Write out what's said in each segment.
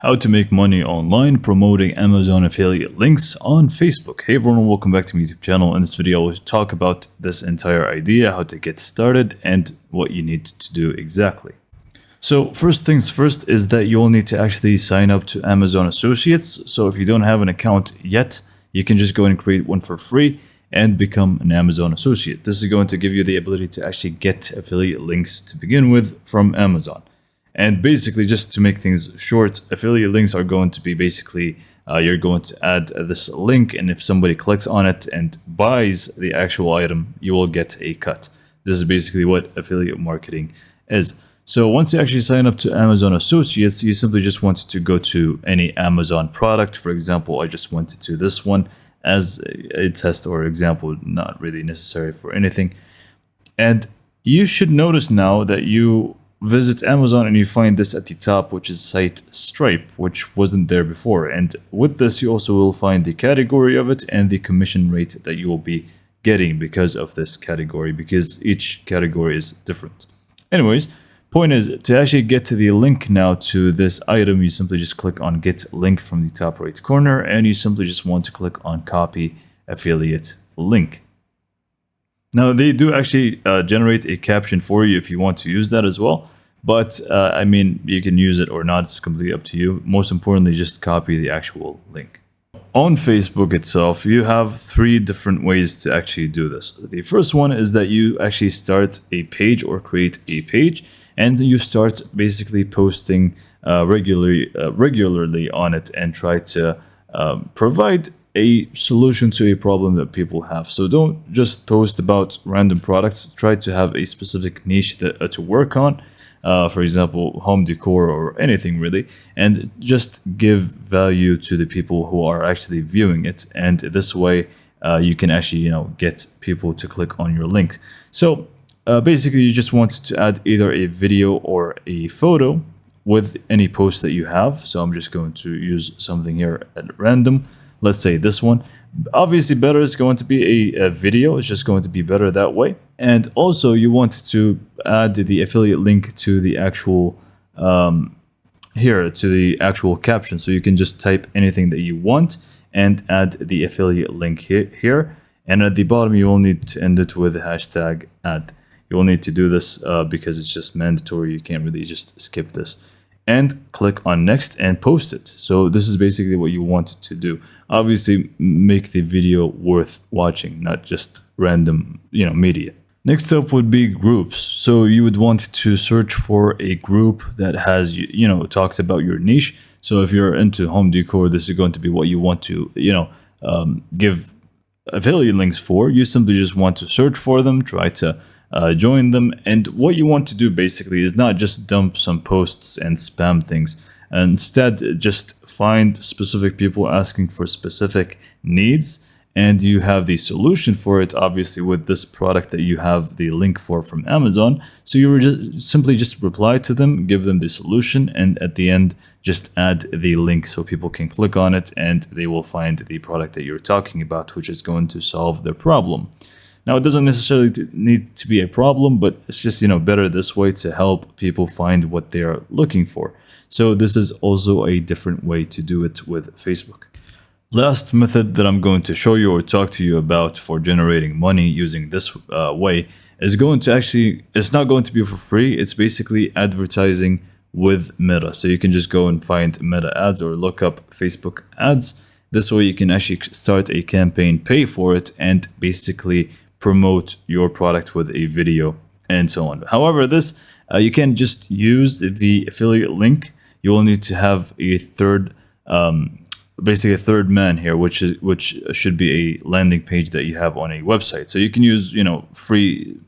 How to make money online promoting Amazon affiliate links on Facebook. Hey everyone, welcome back to my YouTube channel. In this video, I will talk about this entire idea, how to get started, and what you need to do exactly. So first things first is that you'll need to actually sign up to Amazon Associates. So if you don't have an account yet, you can just go and create one for free and become an Amazon Associate. This is going to give you the ability to actually get affiliate links to begin with from Amazon. And basically, just to make things short, affiliate links are going to be basically, you're going to add this link, and if somebody clicks on it and buys the actual item, you will get a cut. This is basically what affiliate marketing is. So once you actually sign up to Amazon Associates, you simply just want to go to any Amazon product. For example, I just went to this one as a test or example, not really necessary for anything. And you should notice now that you visit Amazon and you find this at the top, which is site Stripe, which wasn't there before. And with this, you also will find the category of it and the commission rate that you will be getting because of this category, because each category is different. Anyways, point is to actually get to the link now to this item, you simply just click on get link from the top right corner, and you simply just want to click on copy affiliate link. Now, they do actually generate a caption for you if you want to use that as well. But, I mean, you can use it or not. It's completely up to you. Most importantly, just copy the actual link. On Facebook itself, you have 3 different ways to actually do this. The first one is that you actually start a page or create a page, and you start basically posting regularly on it and try to provide a solution to a problem that people have. So don't just post about random products. Try to have a specific niche that, to work on. For example, home decor or anything really, and just give value to the people who are actually viewing it. And this way, you can actually, get people to click on your links. So basically, you just want to add either a video or a photo with any post that you have. So I'm just going to use something here at random. Let's say this one. Obviously, better is going to be a video. It's just going to be better that way. And also, you want to add the affiliate link to the actual here to the actual caption. So you can just type anything that you want and add the affiliate link here. And at the bottom, you will need to end it with hashtag ad. You will need to do this because it's just mandatory. You can't really just skip this. And click on next and post it. So this is basically what you want to do. Obviously, make the video worth watching, not just random, media. Next up would be groups. So you would want to search for a group that has, talks about your niche. So if you're into home decor, this is going to be what you want to, give affiliate links for. You simply just want to search for them, try to join them, and what you want to do basically is not just dump some posts and spam things. Instead, just find specific people asking for specific needs, and you have the solution for it, obviously, with this product that you have the link for from Amazon. So you would simply just reply to them, give them the solution, and at the end, just add the link so people can click on it and they will find the product that you're talking about, which is going to solve their problem. Now, it doesn't necessarily need to be a problem, but it's just, better this way to help people find what they are looking for. So this is also a different way to do it with Facebook. Last method that I'm going to show you or talk to you about for generating money using this way is going to actually, it's not going to be for free. It's basically advertising with Meta. So you can just go and find Meta ads or look up Facebook ads. This way you can actually start a campaign, pay for it, and basically promote your product with a video and so on. However, this you can just use the affiliate link. You will need to have a third, basically a third man here, which should be a landing page that you have on a website. So you can use free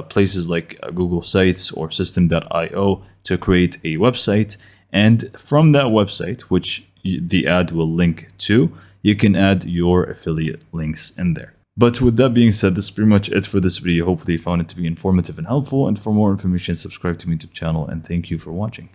places like Google Sites or System.io to create a website, and from that website, which the ad will link to, you can add your affiliate links in there. But with that being said, this is pretty much it for this video. Hopefully you found it to be informative and helpful. And for more information, subscribe to my YouTube channel, and thank you for watching.